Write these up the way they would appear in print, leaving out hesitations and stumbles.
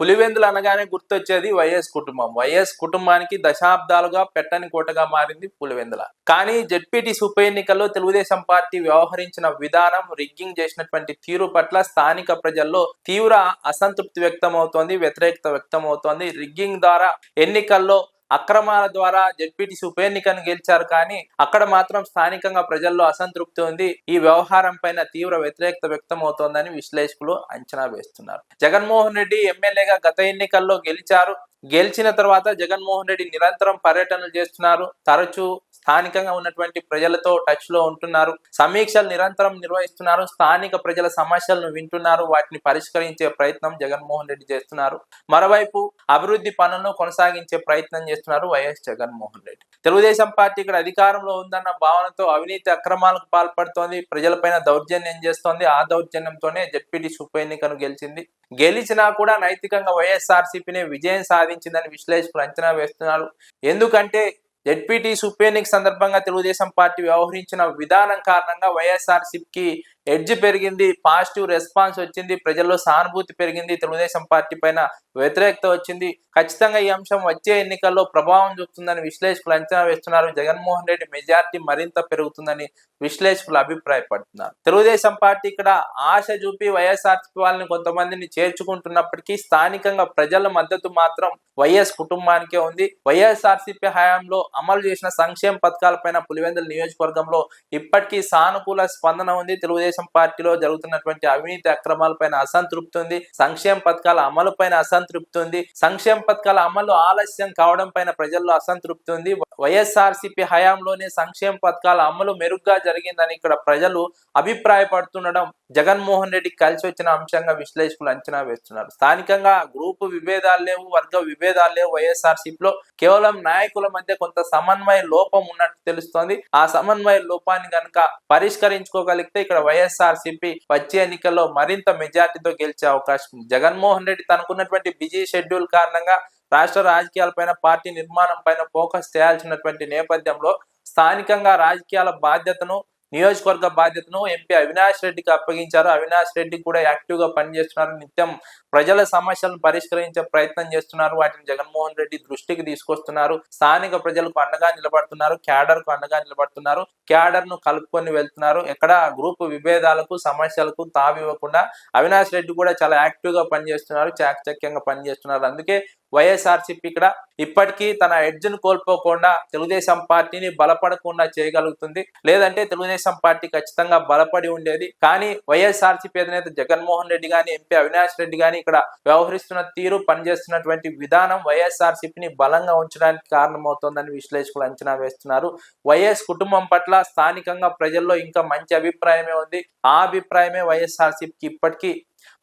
పులివెందులు అనగానే గుర్తొచ్చేది వైఎస్ కుటుంబం. వైఎస్ కుటుంబానికి దశాబ్దాలుగా పెట్టని కోటగా మారింది పులివెందుల. కానీ జెడ్పీటీసీ ఉప ఎన్నికల్లో తెలుగుదేశం పార్టీ వ్యవహరించిన విధానం, రిగ్గింగ్ చేసినటువంటి తీరు పట్ల స్థానిక ప్రజల్లో తీవ్ర అసంతృప్తి వ్యక్తమవుతోంది, వ్యతిరేకత వ్యక్తమవుతోంది. రిగ్గింగ్ ద్వారా ఎన్నికల్లో అక్రమాల ద్వారా జెడ్పీటీసీ ఉప ఎన్నికను గెలిచారు, కానీ అక్కడ మాత్రం స్థానికంగా ప్రజల్లో అసంతృప్తి ఉంది. ఈ వ్యవహారం పైన తీవ్ర వ్యతిరేకత వ్యక్తం అవుతోందని విశ్లేషకులు అంచనా వేస్తున్నారు. జగన్మోహన్ రెడ్డి ఎమ్మెల్యేగా గత ఎన్నికల్లో గెలిచారు. గెలిచిన తర్వాత జగన్మోహన్ రెడ్డి నిరంతరం పర్యటనలు చేస్తున్నారు. తరచూ స్థానికంగా ఉన్నటువంటి ప్రజలతో టచ్ లో ఉంటున్నారు. సమీక్షలు నిరంతరం నిర్వహిస్తున్నారు. స్థానిక ప్రజల సమస్యలను వింటున్నారు. వాటిని పరిష్కరించే ప్రయత్నం జగన్మోహన్ రెడ్డి చేస్తున్నారు. మరోవైపు అభివృద్ధి పనులను కొనసాగించే ప్రయత్నం చేస్తున్నారు వైఎస్ జగన్మోహన్ రెడ్డి. తెలుగుదేశం పార్టీ ఇక్కడ అధికారంలో ఉందన్న భావనతో అవినీతి అక్రమాలకు పాల్పడుతోంది, ప్రజలపైన దౌర్జన్యం చేస్తోంది. ఆ దౌర్జన్యంతోనే జెడ్పీటీసీ ఉప ఎన్నికను గెలిచింది. గెలిచినా కూడా నైతికంగా వైఎస్ఆర్సీపీనే విజయం సాధించిందని విశ్లేషకులు అంచనా వేస్తున్నారు. ఎందుకంటే జెడ్పీటీసీ ఉప ఎన్నిక సందర్భంగా తెలుగుదేశం పార్టీ వ్యవహరించిన విధానం కారణంగా వైఎస్ఆర్సీపీకి ఎడ్జ్ పెరిగింది, పాజిటివ్ రెస్పాన్స్ వచ్చింది, ప్రజల్లో సానుభూతి పెరిగింది, తెలుగుదేశం పార్టీ పైన వ్యతిరేకత వచ్చింది. ఖచ్చితంగా ఈ అంశం వచ్చే ఎన్నికల్లో ప్రభావం చూపుతుందని విశ్లేషకులు అంచనా వేస్తున్నారు. జగన్మోహన్ రెడ్డి మెజార్టీ మరింత పెరుగుతుందని విశ్లేషకులు అభిప్రాయపడుతున్నారు. తెలుగుదేశం పార్టీ ఇక్కడ ఆశ చూపి వైఎస్ఆర్సీపీ వాళ్ళని కొంతమందిని చేర్చుకుంటున్నప్పటికీ స్థానికంగా ప్రజల మద్దతు మాత్రం వైఎస్ కుటుంబానికే ఉంది. వైఎస్ఆర్సీపీ హయాంలో అమలు చేసిన సంక్షేమ పథకాలపైన పులివెందుల నియోజకవర్గంలో ఇప్పటికీ సానుకూల స్పందన ఉంది. తెలుగుదేశం పార్టీలో జరుగుతున్నటువంటి అవినీతి అక్రమాలపైన అసంతృప్తి ఉంది. సంక్షేమ పథకాల అమలు పైన అసంతృప్తి ఉంది. సంక్షేమ పథకాల అమలు ఆలస్యం కావడం పైన ప్రజల్లో అసంతృప్తి ఉంది. వైఎస్ఆర్సీపీ హయాంలోనే సంక్షేమ పథకాల అమలు మెరుగ్గా జరిగిందని ఇక్కడ ప్రజలు అభిప్రాయపడుతుండడం జగన్మోహన్ రెడ్డికి కలిసి వచ్చిన అంశంగా విశ్లేషకులు అంచనా వేస్తున్నారు. స్థానికంగా గ్రూపు విభేదాలు లేవు, వర్గ విభేదాలు లేవు. వైఎస్ఆర్సీపీలో కేవలం నాయకుల మధ్య కొంత సమన్వయ లోపం ఉన్నట్టు తెలుస్తోంది. ఆ సమన్వయ లోపాన్ని కనుక పరిష్కరించుకోగలిగితే ఇక్కడ వైఎస్ఆర్సీపీ వచ్చే ఎన్నికల్లో మరింత మెజార్టీతో గెలిచే అవకాశం ఉంది. జగన్మోహన్ రెడ్డి తనకున్నటువంటి బిజీ షెడ్యూల్ కారణంగా రాష్ట్ర రాజకీయాలపైన, పార్టీ నిర్మాణం పైన ఫోకస్ చేయాల్సినటువంటి నేపథ్యంలో స్థానికంగా రాజకీయాల బాధ్యతను, నియోజకవర్గ బాధ్యతను ఎంపీ అవినాష్ రెడ్డికి అప్పగించారు. అవినాష్ రెడ్డి కూడా యాక్టివ్ గా పనిచేస్తున్నారు. నిత్యం ప్రజల సమస్యలను పరిష్కరించే ప్రయత్నం చేస్తున్నారు. వాటిని జగన్మోహన్ రెడ్డి దృష్టికి తీసుకొస్తున్నారు. స్థానిక ప్రజలకు అండగా నిలబడుతున్నారు. క్యాడర్ కు అండగా నిలబడుతున్నారు. క్యాడర్ ను కలుపుకొని వెళ్తున్నారు. ఎక్కడ గ్రూప్ విభేదాలకు, సమస్యలకు తావివ్వకుండా అవినాష్ రెడ్డి కూడా చాలా యాక్టివ్ గా పనిచేస్తున్నారు, చాకచక్యంగా పనిచేస్తున్నారు. అందుకే వైఎస్ఆర్సీపీ ఇక్కడ ఇప్పటికీ తన ఎడ్జ్ను కోల్పోకుండా తెలుగుదేశం పార్టీని బలపడకుండా చేయగలుగుతుంది. లేదంటే తెలుగుదేశం పార్టీ ఖచ్చితంగా బలపడి ఉండేది. కానీ వైఎస్ఆర్సీపీ అధినేత జగన్మోహన్ రెడ్డి గాని, ఎంపీ అవినాష్ రెడ్డి గాని ఇక్కడ వ్యవహరిస్తున్న తీరు, పనిచేస్తున్నటువంటి విధానం వైఎస్ఆర్సీపీని బలంగా ఉంచడానికి కారణమవుతోందని విశ్లేషకులు అంచనా వేస్తున్నారు. వైఎస్ కుటుంబం పట్ల స్థానికంగా ప్రజల్లో ఇంకా మంచి అభిప్రాయమే ఉంది. ఆ అభిప్రాయమే వైఎస్ఆర్సీపీకి ఇప్పటికీ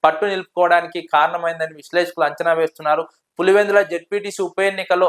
పట్టు నిలుపుకోవడానికి కారణమైందని విశ్లేషకులు అంచనా వేస్తున్నారు. పులివెందుల జెడ్పీటీసీ ఉప ఎన్నికలో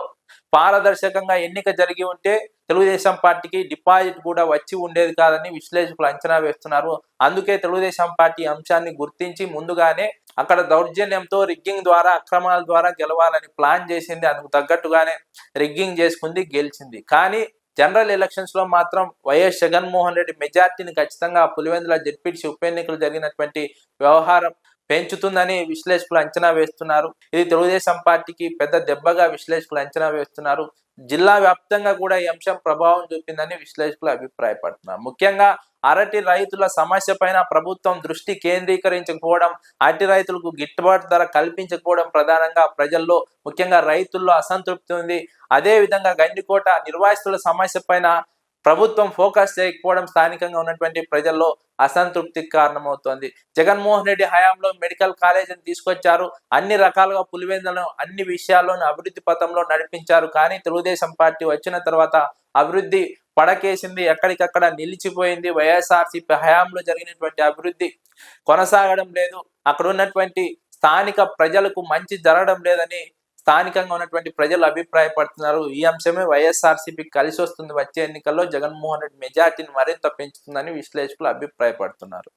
పారదర్శకంగా ఎన్నిక జరిగి ఉంటే తెలుగుదేశం పార్టీకి డిపాజిట్ కూడా వచ్చి ఉండేది కాదని విశ్లేషకులు అంచనా వేస్తున్నారు. అందుకే తెలుగుదేశం పార్టీ అంశాన్ని గుర్తించి ముందుగానే అక్కడ దౌర్జన్యంతో, రిగ్గింగ్ ద్వారా, అక్రమాల ద్వారా గెలవాలని ప్లాన్ చేసింది. అందుకు తగ్గట్టుగానే రిగ్గింగ్ చేసుకుంది, గెలిచింది. కానీ జనరల్ ఎలక్షన్స్ లో మాత్రం వైఎస్ జగన్మోహన్ రెడ్డి మెజార్టీని ఖచ్చితంగా పులివెందుల జెడ్పీటీసీ ఉప ఎన్నికలు జరిగినటువంటి వ్యవహారం పెంచుతుందని విశ్లేషకులు అంచనా వేస్తున్నారు. ఇది తెలుగుదేశం పార్టీకి పెద్ద దెబ్బగా విశ్లేషకులు అంచనా వేస్తున్నారు. జిల్లా వ్యాప్తంగా కూడా ఈ అంశం ప్రభావం చూపిందని విశ్లేషకులు అభిప్రాయపడుతున్నారు. ముఖ్యంగా అరటి రైతుల సమస్య పైన ప్రభుత్వం దృష్టి కేంద్రీకరించకపోవడం, అరటి రైతులకు గిట్టుబాటు ధర కల్పించకపోవడం ప్రధానంగా ప్రజల్లో, ముఖ్యంగా రైతుల్లో అసంతృప్తి ఉంది. అదే విధంగా గండికోట నిర్వాసితుల సమస్య పైన ప్రభుత్వం ఫోకస్ చేయకపోవడం స్థానికంగా ఉన్నటువంటి ప్రజల్లో అసంతృప్తికి కారణమవుతోంది. జగన్మోహన్ రెడ్డి హయాంలో మెడికల్ కాలేజీని తీసుకొచ్చారు. అన్ని రకాలుగా పులివెందులను అన్ని విషయాల్లోనూ అభివృద్ధి పథంలో నడిపించారు. కానీ తెలుగుదేశం పార్టీ వచ్చిన తర్వాత అభివృద్ధి పడకేసింది, ఎక్కడికక్కడ నిలిచిపోయింది. వైఎస్ఆర్సీపీ హయాంలో జరిగినటువంటి అభివృద్ధి కొనసాగడం లేదు. అక్కడ ఉన్నటువంటి స్థానిక ప్రజలకు మంచి జరగడం లేదని స్థానికంగా ఉన్నటువంటి ప్రజలు అభిప్రాయపడుతున్నారు. ఈ అంశమే వైఎస్ఆర్సీపీకి కలిసి వస్తుంది. వచ్చే ఎన్నికల్లో జగన్మోహన్ రెడ్డి మెజార్టీని మరింత పెంచుతుందని విశ్లేషకులు అభిప్రాయపడుతున్నారు.